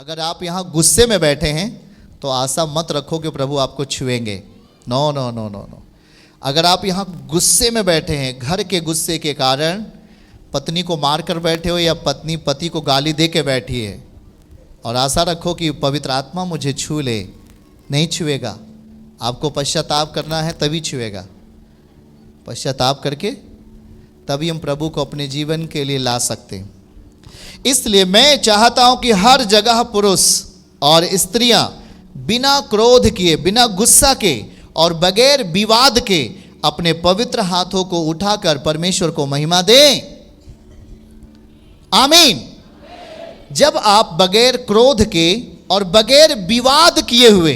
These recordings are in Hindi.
अगर आप यहाँ गुस्से में बैठे हैं तो आशा मत रखो कि प्रभु आपको छुएंगे। No no no no no. अगर आप यहाँ गुस्से में बैठे हैं, घर के गुस्से के कारण पत्नी को मार कर बैठे हो या पत्नी पति को गाली दे के बैठी है और आशा रखो कि पवित्र आत्मा मुझे छू ले, नहीं छुएगा। आपको पश्चाताप करना है तभी छुएगा। पश्चाताप करके तभी हम प्रभु को अपने जीवन के लिए ला सकते हैं। इसलिए मैं चाहता हूं कि हर जगह पुरुष और स्त्रियां बिना क्रोध किए, बिना गुस्सा के और बगैर विवाद के अपने पवित्र हाथों को उठाकर परमेश्वर को महिमा दें। आमीन। जब आप बगैर क्रोध के और बगैर विवाद किए हुए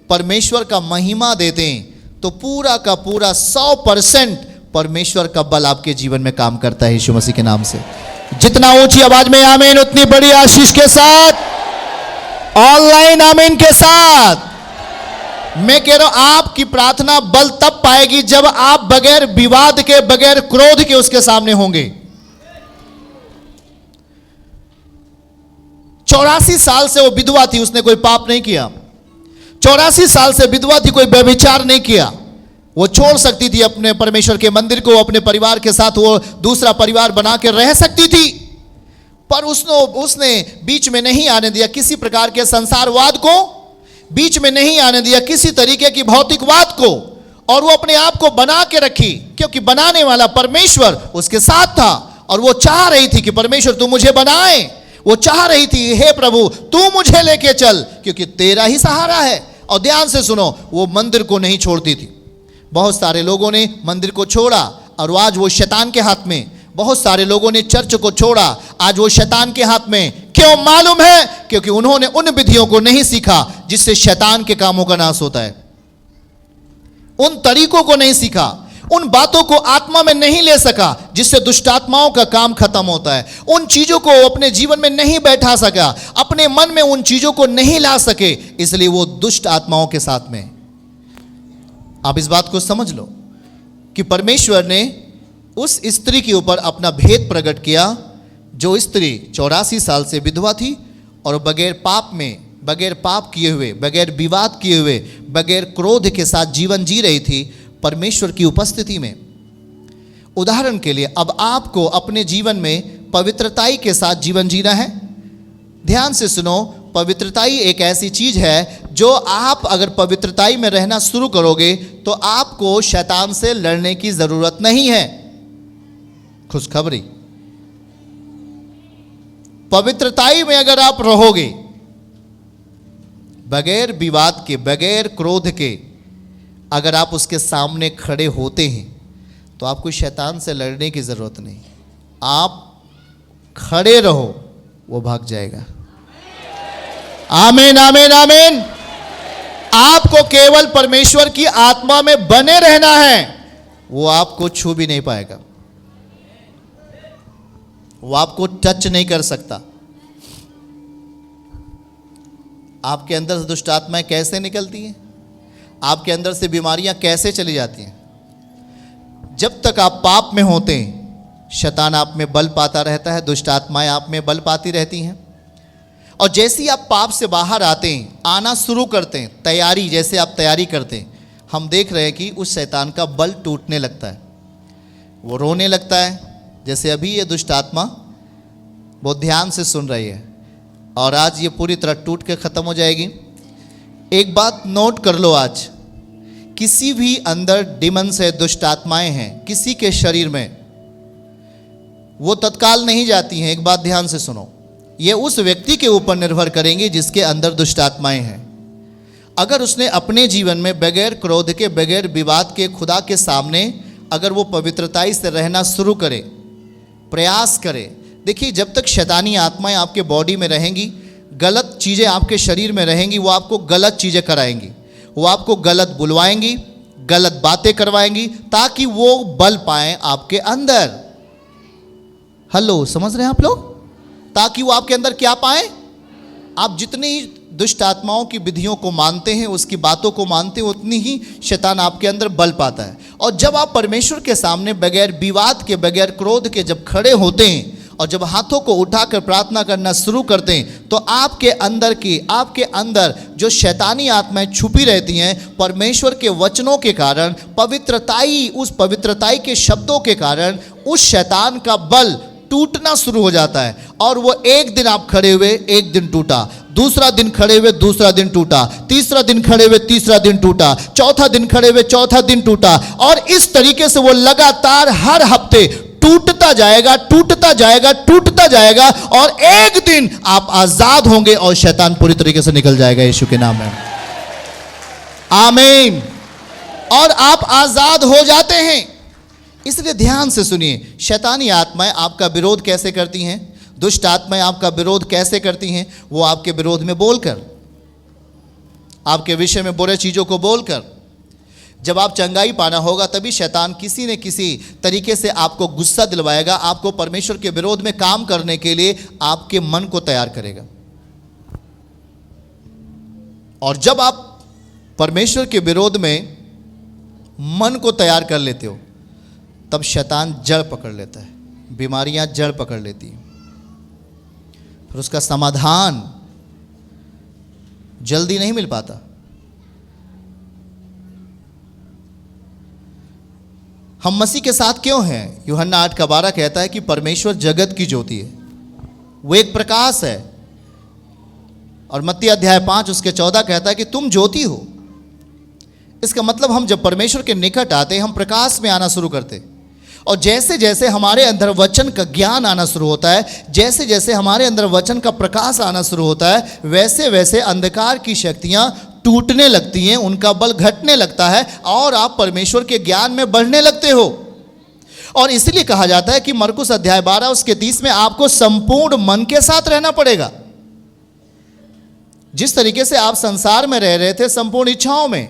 परमेश्वर का महिमा देते हैं तो पूरा का पूरा 100% परमेश्वर का बल आपके जीवन में काम करता है यीशु मसीह के नाम से। जितना ऊंची आवाज में आमीन, उतनी बड़ी आशीष के साथ, ऑनलाइन आमीन के साथ मैं कह रहा हूं, आपकी प्रार्थना बल तब पाएगी जब आप बगैर विवाद के, बगैर क्रोध के उसके सामने होंगे। 84 साल से वो विधवा थी, उसने कोई पाप नहीं किया। 84 साल से विधवा थी, कोई व्यभिचार नहीं किया। वो छोड़ सकती थी अपने परमेश्वर के मंदिर को, अपने परिवार के साथ वो दूसरा परिवार बना के रह सकती थी, पर उसने बीच में नहीं आने दिया किसी प्रकार के संसारवाद को, बीच में नहीं आने दिया किसी तरीके की भौतिकवाद को, और वो अपने आप को बना के रखी, क्योंकि बनाने वाला परमेश्वर उसके साथ था। और वो चाह रही थी कि परमेश्वर तू मुझे बनाए, वो चाह रही थी हे प्रभु तू मुझे लेके चल, क्योंकि तेरा ही सहारा है। और ध्यान से सुनो, वो मंदिर को नहीं छोड़ती थी। बहुत सारे लोगों ने मंदिर को छोड़ा और आज वो शैतान के हाथ में। बहुत सारे लोगों ने चर्च को छोड़ा, आज वो शैतान के हाथ में। क्यों मालूम है? क्योंकि उन्होंने उन विधियों को नहीं सीखा जिससे शैतान के कामों का नाश होता है। उन तरीकों को नहीं सीखा, उन बातों को आत्मा में नहीं ले सका जिससे दुष्ट आत्माओं का काम खत्म होता है। उन चीजों को अपने जीवन में नहीं बैठा सका, अपने मन में उन चीजों को नहीं ला सके, इसलिए वो दुष्ट आत्माओं के साथ में। आप इस बात को समझ लो कि परमेश्वर ने उस स्त्री के ऊपर अपना भेद प्रकट किया, जो स्त्री 84 साल से विधवा थी और बगैर पाप में, बगैर पाप किए हुए, बगैर विवाद किए हुए, बगैर क्रोध के साथ जीवन जी रही थी परमेश्वर की उपस्थिति में। उदाहरण के लिए अब आपको अपने जीवन में पवित्रताई के साथ जीवन जीना है। ध्यान से सुनो, पवित्रताई एक ऐसी चीज है जो आप अगर पवित्रताई में रहना शुरू करोगे तो आपको शैतान से लड़ने की जरूरत नहीं है। खुशखबरी, पवित्रताई में अगर आप रहोगे, बगैर विवाद के, बगैर क्रोध के, अगर आप उसके सामने खड़े होते हैं तो आपको शैतान से लड़ने की जरूरत नहीं। आप खड़े रहो, वो भाग जाएगा। आमीन आमीन आमीन। आपको केवल परमेश्वर की आत्मा में बने रहना है, वो आपको छू भी नहीं पाएगा, वो आपको टच नहीं कर सकता। आपके अंदर से दुष्ट आत्माएं कैसे निकलती हैं, आपके अंदर से बीमारियां कैसे चली जाती हैं? जब तक आप पाप में होते हैं शैतान आप में बल पाता रहता है, दुष्ट आत्माएं आप में बल पाती रहती हैं। और जैसे ही आप पाप से बाहर आते हैं, आना शुरू करते हैं, तैयारी, जैसे आप तैयारी करते हैं, हम देख रहे हैं कि उस शैतान का बल टूटने लगता है, वो रोने लगता है। जैसे अभी ये दुष्ट आत्मा बहुत ध्यान से सुन रही है और आज ये पूरी तरह टूट के खत्म हो जाएगी। एक बात नोट कर लो, आज किसी भी अंदर डिमंस है, दुष्ट आत्माएं हैं किसी के शरीर में, वो तत्काल नहीं जाती हैं। एक बात ध्यान से सुनो, ये उस व्यक्ति के ऊपर निर्भर करेंगे जिसके अंदर दुष्ट आत्माएं हैं। अगर उसने अपने जीवन में बगैर क्रोध के, बगैर विवाद के, खुदा के सामने अगर वो पवित्रताई से रहना शुरू करे, प्रयास करे। देखिए, जब तक शैतानी आत्माएं आपके बॉडी में रहेंगी, गलत चीज़ें आपके शरीर में रहेंगी, वो आपको गलत चीज़ें कराएंगी, वो आपको गलत बुलवाएंगी, गलत बातें करवाएंगी, ताकि वो बल पाएं आपके अंदर। हेलो, समझ रहे हैं आप लोग? ताकि वो आपके अंदर क्या पाएं? आप जितनी ही दुष्ट आत्माओं की विधियों को मानते हैं, उसकी बातों को मानते हैं, उतनी ही शैतान आपके अंदर बल पाता है। और जब आप परमेश्वर के सामने बगैर विवाद के, बगैर क्रोध के जब खड़े होते हैं और जब हाथों को उठाकर प्रार्थना करना शुरू करते हैं तो आपके अंदर जो शैतानी आत्माएं छुपी रहती हैं, परमेश्वर के वचनों के कारण, उस पवित्रताई के शब्दों के कारण उस शैतान का बल टूटना शुरू हो जाता है। और वो एक दिन आप खड़े हुए, एक दिन टूटा, दूसरा दिन खड़े हुए, दूसरा दिन टूटा, तीसरा दिन खड़े हुए, तीसरा दिन टूटा, चौथा दिन खड़े हुए, चौथा दिन टूटा, और इस तरीके से वो लगातार हर हफ्ते टूटता जाएगा, टूटता जाएगा, टूटता जाएगा, और एक दिन आप आजाद होंगे और शैतान पूरी तरीके से निकल जाएगा यीशु के नाम में। आमीन। और आप आजाद हो जाते हैं। इसलिए ध्यान से सुनिए, शैतानी आत्माएं आपका विरोध कैसे करती हैं, दुष्ट आत्माएं आपका विरोध कैसे करती हैं? वो आपके विरोध में बोलकर, आपके विषय में बुरे चीजों को बोलकर। जब आप चंगाई पाना होगा तभी शैतान किसी न किसी तरीके से आपको गुस्सा दिलवाएगा, आपको परमेश्वर के विरोध में काम करने के लिए आपके मन को तैयार करेगा। और जब आप परमेश्वर के विरोध में मन को तैयार कर लेते हो तब शैतान जड़ पकड़ लेता है, बीमारियां जड़ पकड़ लेती हैं, फिर उसका समाधान जल्दी नहीं मिल पाता। हम मसीह के साथ क्यों हैं? यूहन्ना 8:12 कहता है कि परमेश्वर जगत की ज्योति है, वो एक प्रकाश है। और मत्ती अध्याय 5 उसके 14 कहता है कि तुम ज्योति हो। इसका मतलब हम जब परमेश्वर के निकट आते हम प्रकाश में आना शुरू करते, और जैसे जैसे हमारे अंदर वचन का ज्ञान आना शुरू होता है, जैसे जैसे हमारे अंदर वचन का प्रकाश आना शुरू होता है, वैसे वैसे अंधकार की शक्तियां टूटने लगती हैं, उनका बल घटने लगता है और आप परमेश्वर के ज्ञान में बढ़ने लगते हो। और इसलिए कहा जाता है कि मरकुस अध्याय 12 उसके 30 में आपको संपूर्ण मन के साथ रहना पड़ेगा। जिस तरीके से आप संसार में रह रहे थे संपूर्ण इच्छाओं में,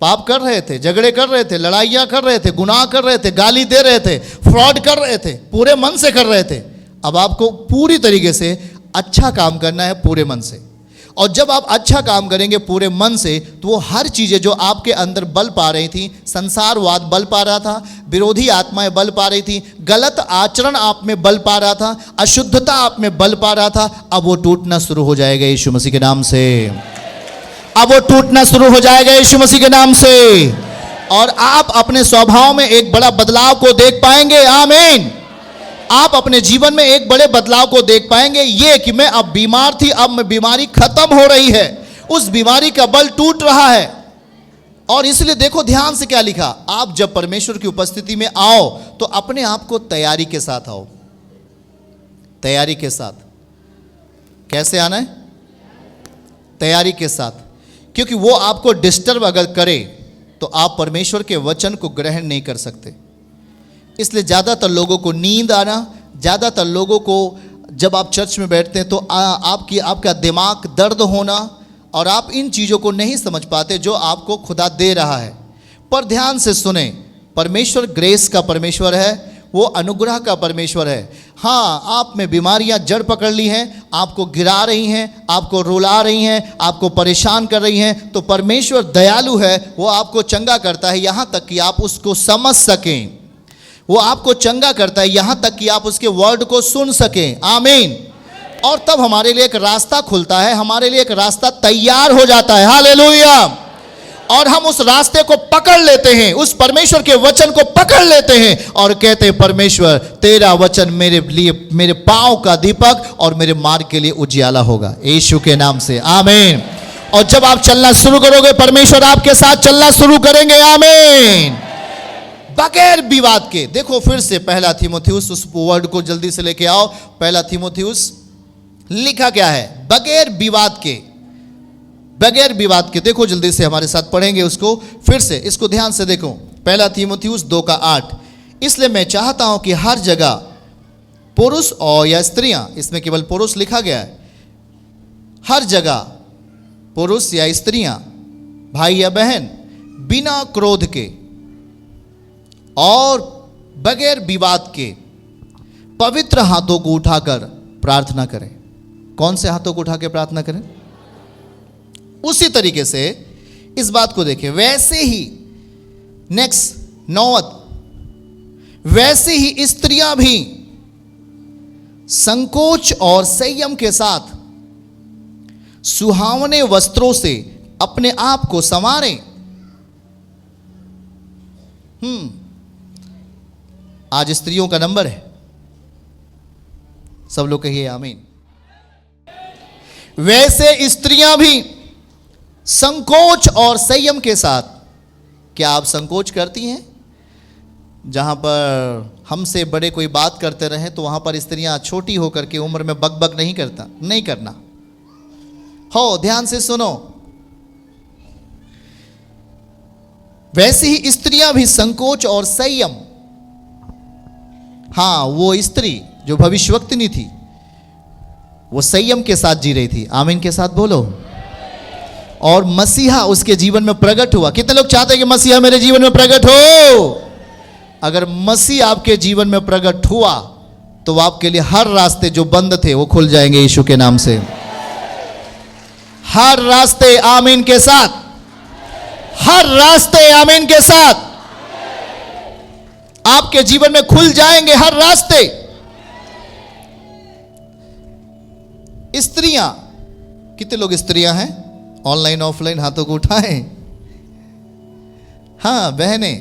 पाप कर रहे थे, झगड़े कर रहे थे, लड़ाइयां कर रहे थे, गुनाह कर रहे थे, गाली दे रहे थे, फ्रॉड कर रहे थे, पूरे मन से कर रहे थे, अब आपको पूरी तरीके से अच्छा काम करना है पूरे मन से। और जब आप अच्छा काम करेंगे पूरे मन से तो वो हर चीज़ें जो आपके अंदर बल पा रही थी, संसारवाद बल पा रहा था, विरोधी आत्माएं बल पा रही थी, गलत आचरण आप में बल पा रहा था, अशुद्धता आप में बल पा रहा था, अब वो टूटना शुरू हो जाएगा यीशु मसीह के नाम से। अब वो टूटना शुरू हो जाएगा यीशु मसीह के नाम से, और आप अपने स्वभाव में एक बड़ा बदलाव को देख पाएंगे। आमीन। आप अपने जीवन में एक बड़े बदलाव को देख पाएंगे, ये कि मैं अब बीमार थी, अब मैं बीमारी खत्म हो रही है, उस बीमारी का बल टूट रहा है। और इसलिए देखो ध्यान से क्या लिखा, आप जब परमेश्वर की उपस्थिति में आओ तो अपने आप को तैयारी के साथ आओ। तैयारी के साथ कैसे आना है? तैयारी के साथ, क्योंकि वो आपको डिस्टर्ब अगर करे तो आप परमेश्वर के वचन को ग्रहण नहीं कर सकते। इसलिए ज़्यादातर लोगों को नींद आना, ज़्यादातर लोगों को जब आप चर्च में बैठते हैं तो आपका दिमाग दर्द होना, और आप इन चीज़ों को नहीं समझ पाते जो आपको खुदा दे रहा है। पर ध्यान से सुने, परमेश्वर ग्रेस का परमेश्वर है, वो अनुग्रह का परमेश्वर है। हाँ, आप में बीमारियां जड़ पकड़ ली हैं, आपको गिरा रही हैं, आपको रुला रही हैं, आपको परेशान कर रही हैं, तो परमेश्वर दयालु है, वो आपको चंगा करता है यहाँ तक कि आप उसको समझ सकें। वो आपको चंगा करता है यहाँ तक कि आप उसके वर्ड को सुन सकें। आमीन। और तब हमारे लिए एक रास्ता खुलता है, हमारे लिए एक रास्ता तैयार हो जाता है। हालेलुया। और हम उस रास्ते को पकड़ लेते हैं, उस परमेश्वर के वचन को पकड़ लेते हैं और कहते हैं, परमेश्वर तेरा वचन मेरे लिए, मेरे पांव का दीपक और मेरे मार्ग के लिए उजियाला होगा, यीशु के नाम से। आमीन। और जब आप चलना शुरू करोगे, परमेश्वर आपके साथ चलना शुरू करेंगे। आमीन। बगैर विवाद के। देखो फिर से 1 तीमुथियुस, उस वर्ड को जल्दी से लेके आओ। 1 तीमुथियुस लिखा क्या है? बगैर विवाद के। बगैर विवाद के। देखो जल्दी से, हमारे साथ पढ़ेंगे उसको फिर से, इसको ध्यान से देखो। 1 तीमुथियुस 2:8, इसलिए मैं चाहता हूं कि हर जगह पुरुष और या स्त्रियां, इसमें केवल पुरुष लिखा गया है, हर जगह पुरुष या स्त्रियां, भाई या बहन, बिना क्रोध के और बगैर विवाद के पवित्र हाथों को उठाकर प्रार्थना करें। कौन से हाथों को उठा के प्रार्थना करें? उसी तरीके से इस बात को देखें, वैसे ही नेक्स्ट 9, वैसे ही स्त्रियां भी संकोच और संयम के साथ सुहावने वस्त्रों से अपने आप को संवारें। आज स्त्रियों का नंबर है। सब लोग कहिए आमीन। वैसे स्त्रियां भी संकोच और संयम के साथ, क्या आप संकोच करती हैं? जहां पर हमसे बड़े कोई बात करते रहे तो वहां पर स्त्रियां छोटी होकर के उम्र में बकबक नहीं करना हो। ध्यान से सुनो। वैसे ही स्त्रियां भी संकोच और संयम, हां, वो स्त्री जो भविष्यवक्तिनी थी वो संयम के साथ जी रही थी। आमीन के साथ बोलो। और मसीहा उसके जीवन में प्रकट हुआ। कितने लोग चाहते हैं कि मसीहा मेरे जीवन में प्रकट हो? अगर मसीह आपके जीवन में प्रकट हुआ तो आपके लिए हर रास्ते जो बंद थे वो खुल जाएंगे यीशु के नाम से। हर रास्ते आमीन के साथ, हर रास्ते आमीन के साथ आपके जीवन में खुल जाएंगे। हर रास्ते। स्त्रियां, कितने लोग स्त्रियां हैं? ऑनलाइन ऑफलाइन हाथों को उठाएं। हां बहनें,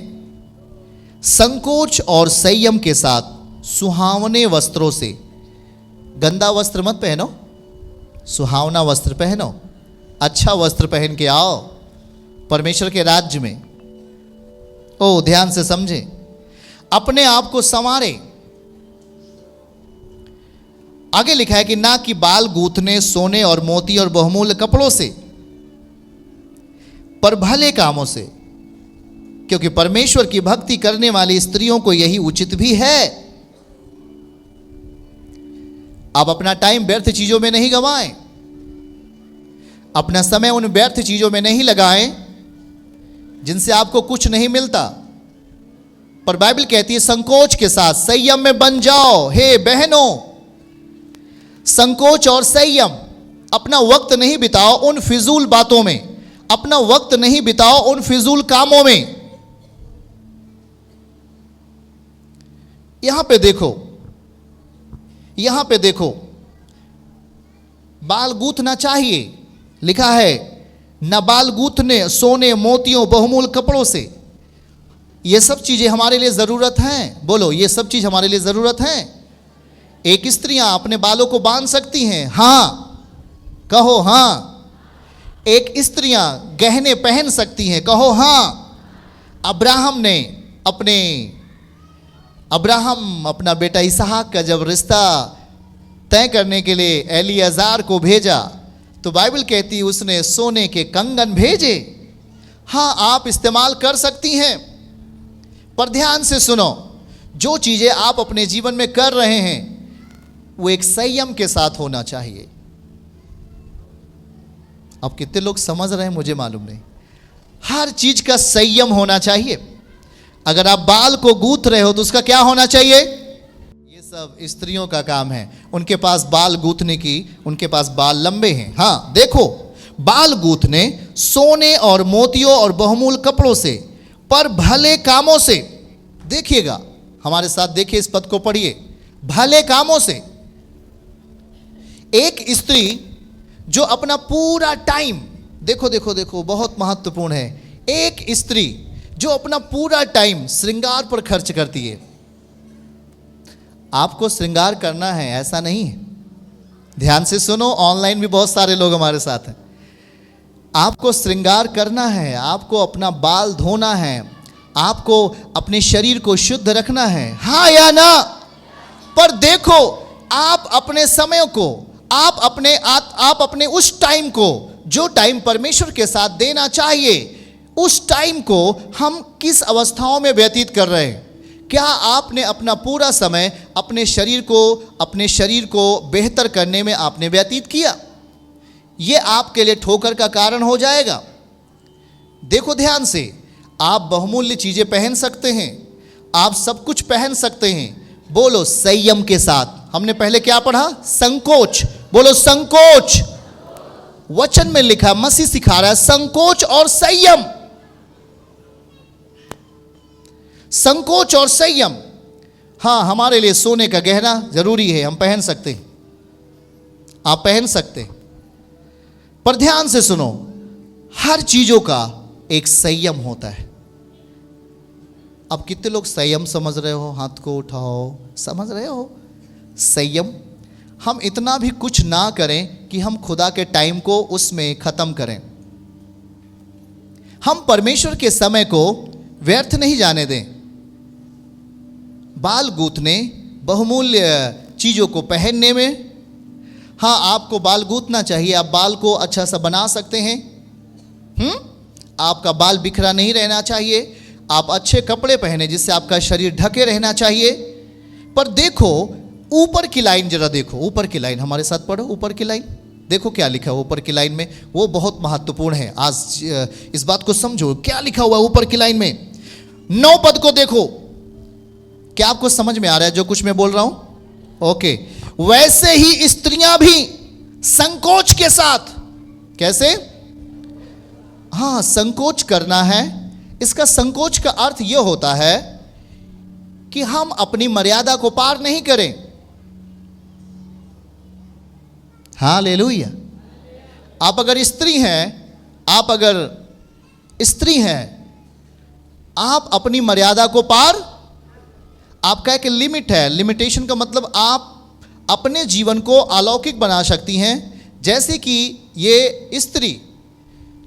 संकोच और संयम के साथ सुहावने वस्त्रों से, गंदा वस्त्र मत पहनो, सुहावना वस्त्र पहनो। अच्छा वस्त्र पहन के आओ परमेश्वर के राज्य में। ओ ध्यान से समझें। अपने आप को संवारे। आगे लिखा है कि ना कि बाल गूंथने, सोने और मोती और बहुमूल्य कपड़ों से, पर भले कामों से, क्योंकि परमेश्वर की भक्ति करने वाली स्त्रियों को यही उचित भी है। आप अपना टाइम व्यर्थ चीजों में नहीं गंवाएं, अपना समय उन व्यर्थ चीजों में नहीं लगाएं जिनसे आपको कुछ नहीं मिलता। पर बाइबल कहती है संकोच के साथ संयम में बन जाओ। हे बहनों, संकोच और संयम। अपना वक्त नहीं बिताओ उन फिजूल बातों में, अपना वक्त नहीं बिताओ उन फिजूल कामों में। यहां पे देखो, यहां पे देखो, बाल गूंथना चाहिए, लिखा है न बाल गूंथने, सोने, मोतियों, बहुमूल्य कपड़ों से। ये सब चीजें हमारे लिए जरूरत हैं। बोलो, ये सब चीज हमारे लिए जरूरत हैं। एक स्त्रियां अपने बालों को बांध सकती हैं, हां कहो हां। एक स्त्रियां गहने पहन सकती हैं, कहो हां। अब्राहम अपना बेटा इसहाक का जब रिश्ता तय करने के लिए एलियाजार को भेजा तो बाइबल कहती है उसने सोने के कंगन भेजे। हां, आप इस्तेमाल कर सकती हैं, पर ध्यान से सुनो, जो चीजें आप अपने जीवन में कर रहे हैं वो एक संयम के साथ होना चाहिए। अब कितने लोग समझ रहे हैं मुझे मालूम नहीं। हर चीज का संयम होना चाहिए। अगर आप बाल को गूंथ रहे हो तो उसका क्या होना चाहिए? ये सब स्त्रियों का काम है, उनके पास बाल गूंथने की, उनके पास बाल लंबे हैं। हाँ देखो, बाल गूंथने सोने और मोतियों और बहुमूल्य कपड़ों से, पर भले कामों से। देखिएगा, हमारे साथ देखिए, इस पद को पढ़िए, भले कामों से। एक स्त्री जो अपना पूरा टाइम, देखो देखो देखो, बहुत महत्वपूर्ण है, एक स्त्री जो अपना पूरा टाइम श्रृंगार पर खर्च करती है। आपको श्रृंगार करना है ऐसा नहीं है, ध्यान से सुनो, ऑनलाइन भी बहुत सारे लोग हमारे साथ हैं। आपको श्रृंगार करना है, आपको अपना बाल धोना है, आपको अपने शरीर को शुद्ध रखना है, हाँ या ना? पर देखो, आप अपने समय को, आप अपने उस टाइम को, जो टाइम परमेश्वर के साथ देना चाहिए, उस टाइम को हम किस अवस्थाओं में व्यतीत कर रहे हैं? क्या आपने अपना पूरा समय अपने शरीर को बेहतर करने में आपने व्यतीत किया? यह आपके लिए ठोकर का कारण हो जाएगा। देखो ध्यान से, आप बहुमूल्य चीजें पहन सकते हैं, आप सब कुछ पहन सकते हैं, बोलो संयम के साथ। हमने पहले क्या पढ़ा? संकोच। बोलो संकोच। वचन में लिखा, मसीह सिखा रहा है, संकोच और संयम। संकोच और संयम। हाँ, हमारे लिए सोने का गहना जरूरी है, हम पहन सकते हैं, आप पहन सकते हैं। पर ध्यान से सुनो, हर चीजों का एक संयम होता है। अब कितने लोग संयम समझ रहे हो? हाथ को उठाओ। समझ रहे हो संयम? हम इतना भी कुछ ना करें कि हम खुदा के टाइम को उसमें खत्म करें। हम परमेश्वर के समय को व्यर्थ नहीं जाने दें। बाल गूंथने, बहुमूल्य चीजों को पहनने में, हाँ, आपको बाल गूंथना चाहिए, आप बाल को अच्छा सा बना सकते हैं। आपका बाल बिखरा नहीं रहना चाहिए। आप अच्छे कपड़े पहने जिससे आपका शरीर ढके रहना चाहिए। पर देखो ऊपर की लाइन, जरा देखो ऊपर की लाइन, हमारे साथ पढ़ो ऊपर की लाइन। देखो क्या लिखा है ऊपर की लाइन में, वो बहुत महत्वपूर्ण है। आज इस बात को समझो, क्या लिखा हुआ है ऊपर की लाइन में। 9 पद को देखो। क्या आपको समझ में आ रहा है जो कुछ मैं बोल रहा हूं? ओके। वैसे ही स्त्रियां भी संकोच के साथ, कैसे? हाँ, संकोच करना है। इसका संकोच का अर्थ यह होता है कि हम अपनी मर्यादा को पार नहीं करें। हालेलुया। आप अगर स्त्री हैं, आप अपनी मर्यादा को पार, आपका एक लिमिट है। लिमिटेशन का मतलब आप अपने जीवन को अलौकिक बना सकती हैं। जैसे कि ये स्त्री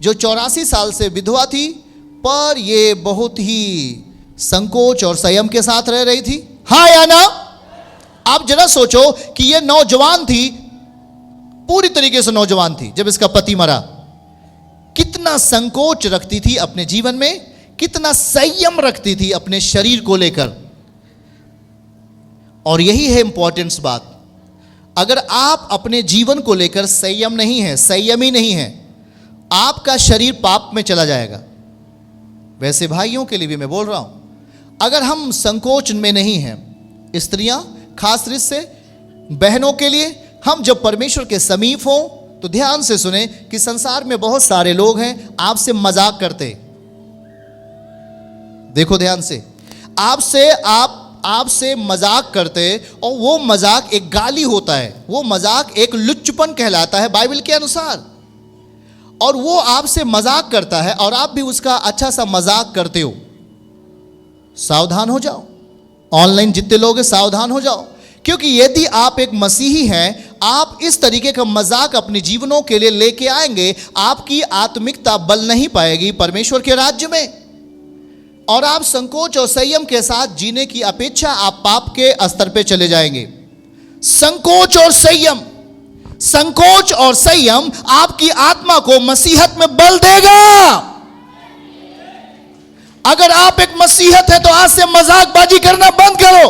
जो 84 साल से विधवा थी, पर ये बहुत ही संकोच और संयम के साथ रह रही थी। हाँ या ना? आप जरा सोचो कि ये नौजवान थी, पूरी तरीके से नौजवान थी जब इसका पति मरा। कितना संकोच रखती थी अपने जीवन में, कितना संयम रखती थी अपने शरीर को लेकर। और यही है इंपॉर्टेंस बात। अगर आप अपने जीवन को लेकर संयमी नहीं है, आपका शरीर पाप में चला जाएगा। वैसे भाइयों के लिए भी मैं बोल रहा हूं, अगर हम संकोच में नहीं हैं, स्त्रियां खास रूप से बहनों के लिए, हम जब परमेश्वर के समीप हों तो ध्यान से सुने कि संसार में बहुत सारे लोग हैं आपसे मजाक करते। देखो ध्यान से, आपसे मजाक करते, और वो मजाक एक गाली होता है, वो मजाक एक लुच्चपन कहलाता है बाइबल के अनुसार। और वो आपसे मजाक करता है और आप भी उसका अच्छा सा मजाक करते हो। सावधान हो जाओ, ऑनलाइन जितने लोग हैं सावधान हो जाओ, क्योंकि यदि आप एक मसीही हैं, आप इस तरीके का मजाक अपने जीवनों के लिए लेके आएंगे, आपकी आत्मिकता बल नहीं पाएगी परमेश्वर के राज्य में। और आप संकोच और संयम के साथ जीने की अपेक्षा आप पाप के स्तर पे चले जाएंगे। संकोच और संयम आपकी आत्मा को मसीहत में बल देगा। अगर आप एक मसीहत है तो आज से मजाकबाजी करना बंद करो।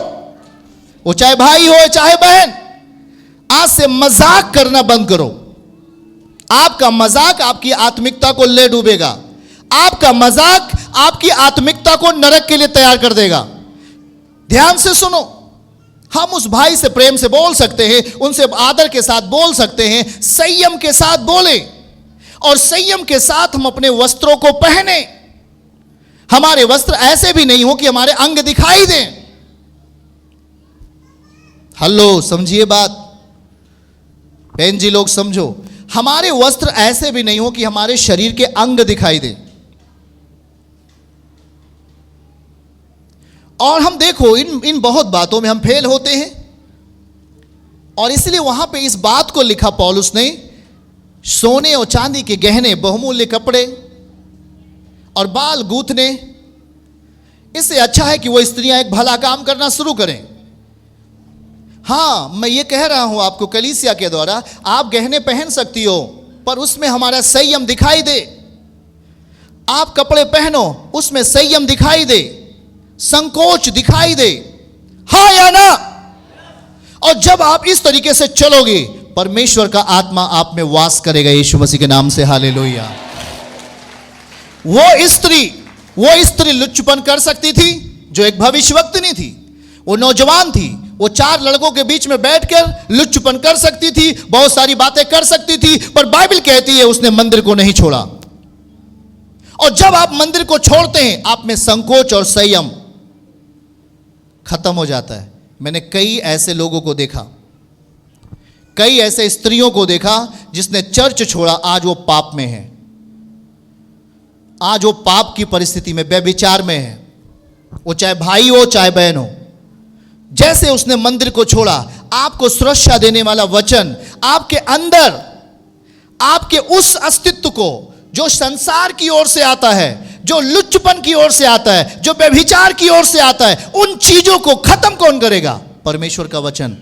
वो चाहे भाई हो चाहे बहन, आज से मजाक करना बंद करो। आपका मजाक आपकी आत्मिकता को ले डूबेगा। आपका मजाक आपकी आत्मिकता को नरक के लिए तैयार कर देगा। ध्यान से सुनो, हम उस भाई से प्रेम से बोल सकते हैं, उनसे आदर के साथ बोल सकते हैं, संयम के साथ बोले, और संयम के साथ हम अपने वस्त्रों को पहने। हमारे वस्त्र ऐसे भी नहीं हो कि हमारे अंग दिखाई दें। हेलो, समझिए बात, बहन जी लोग समझो, हमारे वस्त्र ऐसे भी नहीं हो कि हमारे शरीर के अंग दिखाई दें। और हम देखो इन बहुत बातों में हम फेल होते हैं, और इसलिए वहां पे इस बात को लिखा पौलुस ने, सोने और चांदी के गहने, बहुमूल्य कपड़े और बाल गूंथने, इससे अच्छा है कि वो स्त्रियां एक भला काम करना शुरू करें। हाँ, मैं ये कह रहा हूं आपको कलीसिया के द्वारा, आप गहने पहन सकती हो, पर उसमें हमारा संयम दिखाई दे। आप कपड़े पहनो, उसमें संयम दिखाई दे, संकोच दिखाई दे। हाँ या ना? और जब आप इस तरीके से चलोगे, परमेश्वर का आत्मा आप में वास करेगा, यीशु मसीह के नाम से। हालेलुया। वो स्त्री लुच्चपन कर सकती थी जो एक भविष्यवक्तिनी थी। वो नौजवान थी, वो 4 लड़कों के बीच में बैठकर लुच्चपन कर सकती थी, बहुत सारी बातें कर सकती थी, पर बाइबल कहती है उसने मंदिर को नहीं छोड़ा। और जब आप मंदिर को छोड़ते हैं, आप में संकोच और संयम खत्म हो जाता है। मैंने कई ऐसे लोगों को देखा, कई ऐसे स्त्रियों को देखा जिसने चर्च छोड़ा, आज वो पाप में है, आज वो पाप की परिस्थिति में, व्यभिचार में है। वो चाहे भाई हो चाहे बहन हो, जैसे उसने मंदिर को छोड़ा, आपको सुरक्षा देने वाला वचन आपके अंदर, आपके उस अस्तित्व को जो संसार की ओर से आता है, जो लुच्चपन की ओर से आता है, जो व्यभिचार की ओर से आता है, उन चीजों को खत्म कौन करेगा? परमेश्वर का वचन।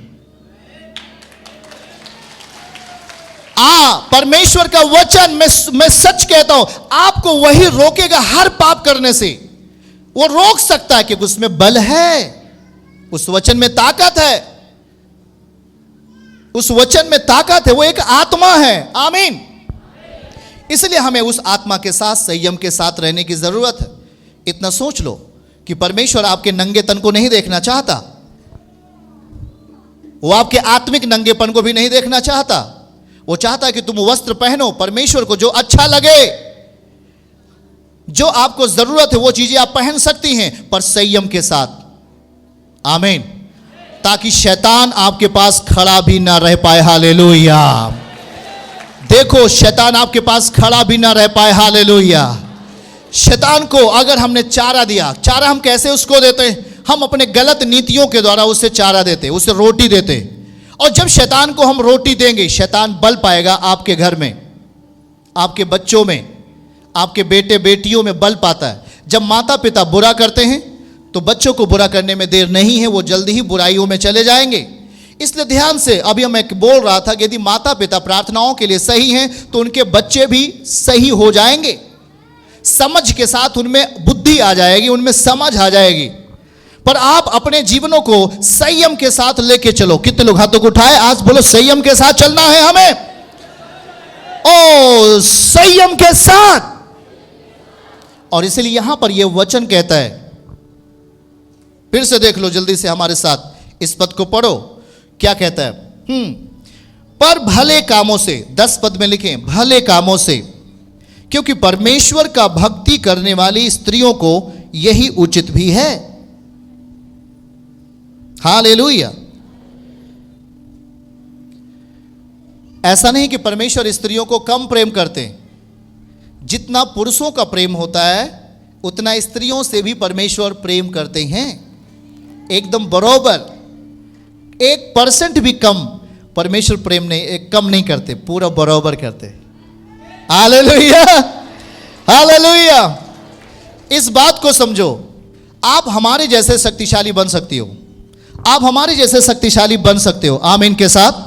परमेश्वर का वचन, मैं सच कहता हूं, आपको वही रोकेगा हर पाप करने से। वो रोक सकता है क्योंकि उसमें बल है, उस वचन में ताकत है, उस वचन में ताकत है, वो एक आत्मा है। आमीन। इसलिए हमें उस आत्मा के साथ, संयम के साथ रहने की जरूरत है। इतना सोच लो कि परमेश्वर आपके नंगे तन को नहीं देखना चाहता, वो आपके आत्मिक नंगेपन को भी नहीं देखना चाहता। वो चाहता है कि तुम वस्त्र पहनो, परमेश्वर को जो अच्छा लगे, जो आपको जरूरत है वो चीजें आप पहन सकती हैं, पर संयम के साथ। आमीन। ताकि शैतान आपके पास खड़ा भी ना रह पाए। हालेलुया। देखो, शैतान आपके पास खड़ा भी ना रह पाए। हालेलुया। शैतान को अगर हमने चारा दिया, चारा हम कैसे उसको देते हैं? हम अपने गलत नीतियों के द्वारा उससे चारा देते, उसे रोटी देते। और जब शैतान को हम रोटी देंगे, शैतान बल पाएगा आपके घर में, आपके बच्चों में, आपके बेटे बेटियों में बल पाता है। जब माता पिता बुरा करते हैं तो बच्चों को बुरा करने में देर नहीं है, वो जल्दी ही बुराइयों में चले जाएंगे। इसलिए ध्यान से, अभी मैं बोल रहा था कि यदि माता पिता प्रार्थनाओं के लिए सही हैं तो उनके बच्चे भी सही हो जाएंगे। समझ के साथ उनमें बुद्धि आ जाएगी, उनमें समझ आ जाएगी। पर आप अपने जीवनों को संयम के साथ लेके चलो। कितने लोग हाथों को उठाए? आज बोलो, संयम के साथ चलना है हमें। ओ, संयम के साथ। और इसलिए यहां पर यह वचन कहता है, फिर से देख लो जल्दी से हमारे साथ, इस पद को पढ़ो। क्या कहता है? पर भले कामों से, 10 पद में लिखें, भले कामों से, क्योंकि परमेश्वर का भक्ति करने वाली स्त्रियों को यही उचित भी है। हालेलुया। ऐसा नहीं कि परमेश्वर स्त्रियों को कम प्रेम करते। जितना पुरुषों का प्रेम होता है उतना स्त्रियों से भी परमेश्वर प्रेम करते हैं, एकदम बराबर। 1% भी कम परमेश्वर प्रेम नहीं, कम नहीं करते, पूरा बराबर करते। Hallelujah, hallelujah. इस बात को समझो, आप हमारे जैसे शक्तिशाली बन सकती हो, आप हमारे जैसे शक्तिशाली बन सकते हो। आमीन के साथ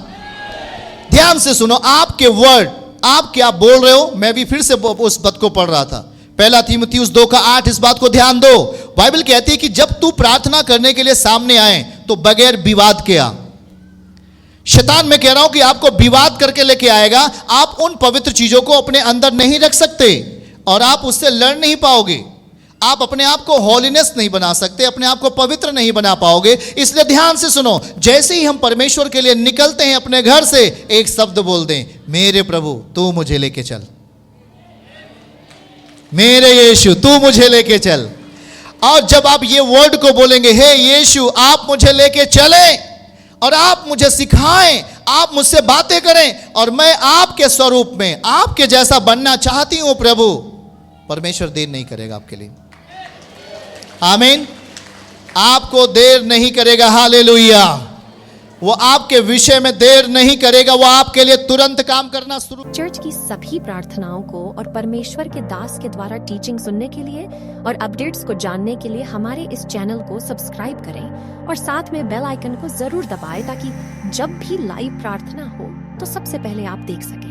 ध्यान से सुनो, आपके वर्ड, आप क्या बोल रहे हो। मैं भी फिर से उस पद को पढ़ रहा था, 1 तीमुथियुस 2:8। इस बात को ध्यान दो। बाइबल कहती है कि जब तू प्रार्थना करने के लिए सामने आए तो बगैर विवाद के आ। शैतान, मैं कह रहा हूं कि आपको विवाद करके लेके आएगा। आप उन पवित्र चीजों को अपने अंदर नहीं रख सकते और आप उससे लड़ नहीं पाओगे। आप अपने आप को हॉलीनेस नहीं बना सकते, अपने आप को पवित्र नहीं बना पाओगे। इसलिए ध्यान से सुनो, जैसे ही हम परमेश्वर के लिए निकलते हैं अपने घर से, एक शब्द बोल दें, मेरे प्रभु तू मुझे लेके चल, मेरे यीशु तू मुझे लेके चल। और जब आप ये वर्ड को बोलेंगे, हे यीशु आप मुझे लेके चलें और आप मुझे सिखाएं, आप मुझसे बातें करें और मैं आपके स्वरूप में, आपके जैसा बनना चाहती हूं प्रभु, परमेश्वर देर नहीं करेगा आपके लिए। आमीन। आपको देर नहीं करेगा। हालेलुया। वो आपके विषय में देर नहीं करेगा, वो आपके लिए तुरंत काम करना शुरू। चर्च की सभी प्रार्थनाओं को और परमेश्वर के दास के द्वारा टीचिंग सुनने के लिए और अपडेट्स को जानने के लिए हमारे इस चैनल को सब्सक्राइब करें और साथ में बेल आइकन को जरूर दबाएं ताकि जब भी लाइव प्रार्थना हो तो सबसे पहले आप देख सकें।